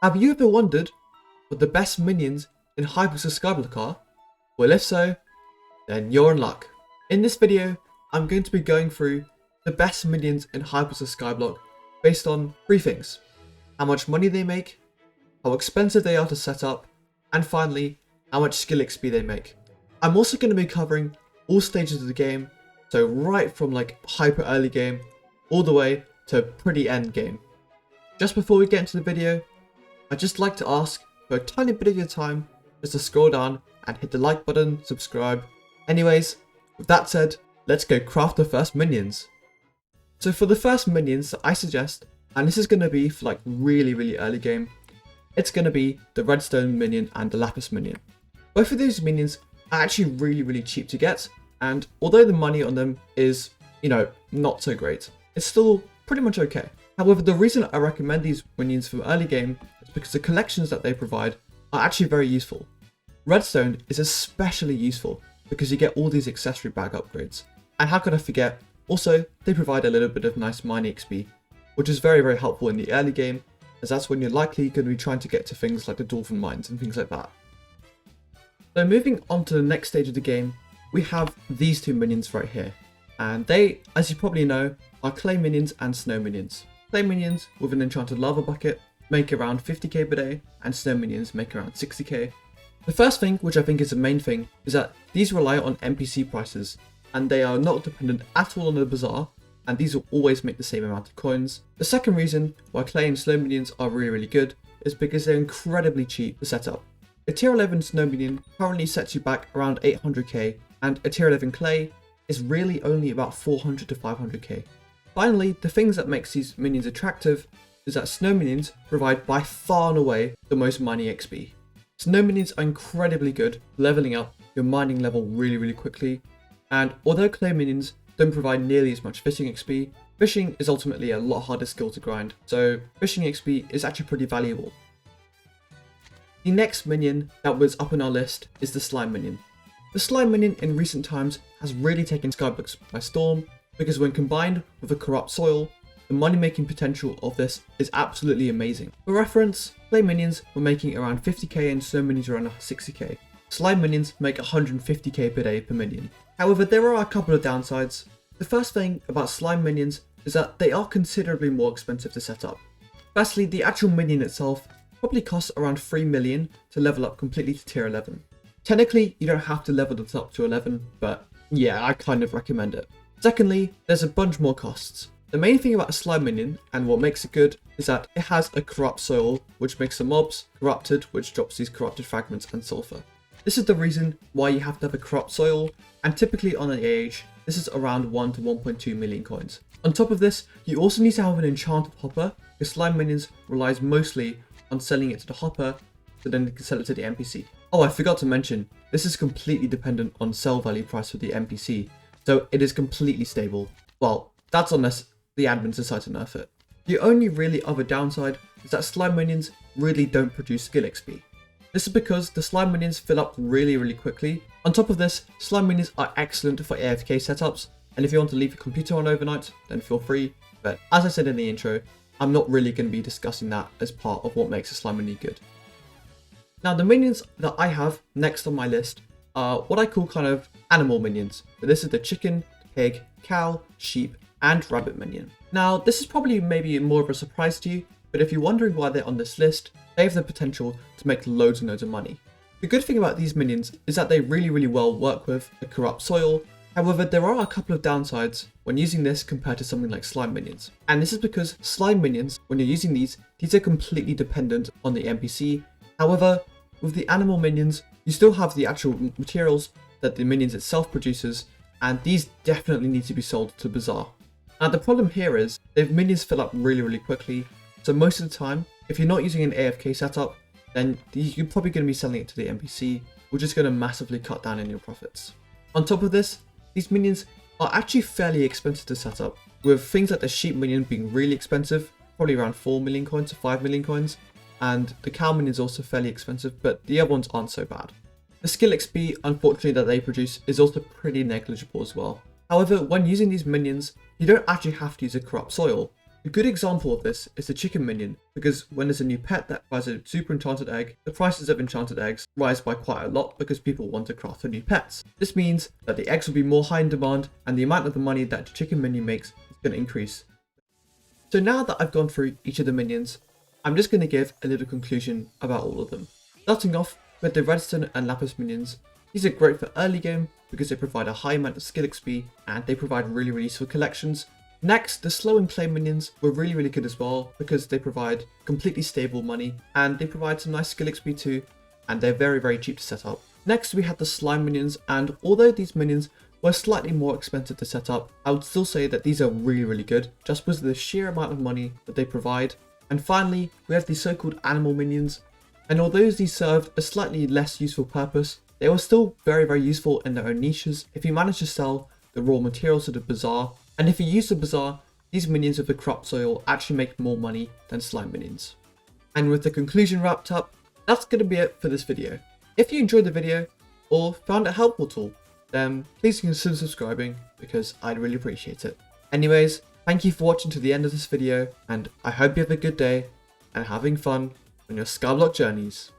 Have you ever wondered what the best minions in Hypixel Skyblock are? Well, if so, then you're in luck. In this video, I'm going to be going through the best minions in Hypixel Skyblock based on three things: how much money they make, how expensive they are to set up, and finally, how much skill XP they make. I'm also going to be covering all stages of the game, so right from like hyper early game all the way to pretty end game. Just before we get into the video, I'd just like to ask for a tiny bit of your time just to scroll down and hit the like button, subscribe. Anyways, with that said, let's go craft the first minions. So for the first minions that I suggest, and this is going to be for like really early game, it's going to be the Redstone minion and the Lapis minion. Both of these minions are actually really cheap to get, and although the money on them is, not so great, it's still pretty much okay. However, the reason I recommend these minions from early game is because the collections that they provide are actually very useful. Redstone is especially useful because you get all these accessory bag upgrades. And how could I forget, also they provide a little bit of nice mining XP, which is very helpful in the early game, as that's when you're likely going to be trying to get to things like the dolphin mines and things like that. So moving on to the next stage of the game, we have these two minions right here. And they, as you probably know, are clay minions and snow minions. Clay minions with an enchanted lava bucket make around 50k per day, and snow minions make around 60k. The first thing, which I think is the main thing, is that these rely on NPC prices, and they are not dependent at all on the bazaar, and these will always make the same amount of coins. The second reason why clay and snow minions are really good is because they're incredibly cheap to set up. A tier 11 snow minion currently sets you back around 800k, and a tier 11 clay is really only about 400 to 500k. Finally, the things that makes these minions attractive is that snow minions provide by far and away the most mining XP. Snow minions are incredibly good leveling up your mining level really quickly, and although clay minions don't provide nearly as much fishing XP, fishing is ultimately a lot harder skill to grind, so fishing XP is actually pretty valuable. The next minion that was up on our list is the slime minion. The slime minion in recent times has really taken Skyblock by storm, because when combined with a corrupt soil, the money making potential of this is absolutely amazing. For reference, clay minions were making around 50k and snow minions around 60k. Slime minions make 150k per day per minion. However, there are a couple of downsides. The first thing about slime minions is that they are considerably more expensive to set up. Firstly, the actual minion itself probably costs around 3 million to level up completely to tier 11. Technically, you don't have to level it up to 11, but yeah, I kind of recommend it. Secondly, there's a bunch more costs. The main thing about a slime minion, and what makes it good, is that it has a corrupt soil, which makes the mobs corrupted, which drops these corrupted fragments and sulfur. This is the reason why you have to have a corrupt soil, and typically on an age, this is around 1 to 1.2 million coins. On top of this, you also need to have an enchanted hopper, because slime minions relies mostly on selling it to the hopper, so then you can sell it to the NPC. Oh, I forgot to mention, this is completely dependent on sell value price for the NPC, so it is completely stable. Well, that's unless the admins decide to nerf it. The only really other downside is that slime minions really don't produce skill XP. This is because the slime minions fill up really quickly. On top of this, slime minions are excellent for AFK setups, and if you want to leave your computer on overnight, then feel free. But as I said in the intro, I'm not really going to be discussing that as part of what makes a slime minion good. Now, the minions that I have next on my list are what I call kind of animal minions. So this is the chicken, pig, cow, sheep, and rabbit minion. Now, this is probably maybe more of a surprise to you, but if you're wondering why they're on this list, they have the potential to make loads and loads of money. The good thing about these minions is that they really well work with a corrupt soil. However, there are a couple of downsides when using this compared to something like slime minions. And this is because slime minions, when you're using these are completely dependent on the NPC. However, with the animal minions, you still have the actual materials that the minions itself produces, and these definitely need to be sold to bazaar. Now, the problem here is the minions fill up really quickly, so most of the time, if you're not using an AFK setup, then you're probably going to be selling it to the NPC, which is going to massively cut down on your profits. On top of this, these minions are actually fairly expensive to set up, with things like the sheep minion being really expensive, probably around 4 million coins to 5 million coins, and the cow minion is also fairly expensive, but the other ones aren't so bad. The skill XP, unfortunately, that they produce is also pretty negligible as well. However, when using these minions, you don't actually have to use a corrupt soil, A good example of this is the chicken minion, because when there's a new pet that provides a super enchanted egg, the prices of enchanted eggs rise by quite a lot because people want to craft for new pets. This means that the eggs will be more high in demand and the amount of the money that the chicken minion makes is going to increase. So now that I've gone through each of the minions, I'm just going to give a little conclusion about all of them. Starting off with the Redstone and Lapis minions. These are great for early game because they provide a high amount of skill XP and they provide really useful collections. Next, the slow and clay minions were really good as well because they provide completely stable money and they provide some nice skill XP too, and they're very cheap to set up. Next, we had the slime minions, and although these minions were slightly more expensive to set up, I would still say that these are really good just because of the sheer amount of money that they provide. And finally, we have the so-called animal minions, and although these served a slightly less useful purpose, they were still very useful in their own niches if you manage to sell the raw materials to the bazaar. And if you use the bazaar, these minions with the crop soil actually make more money than slime minions. And with the conclusion wrapped up, that's going to be it for this video. If you enjoyed the video or found it helpful at all, then please consider subscribing because I'd really appreciate it. Anyways, thank you for watching to the end of this video, and I hope you have a good day and having fun on your Skyblock journeys.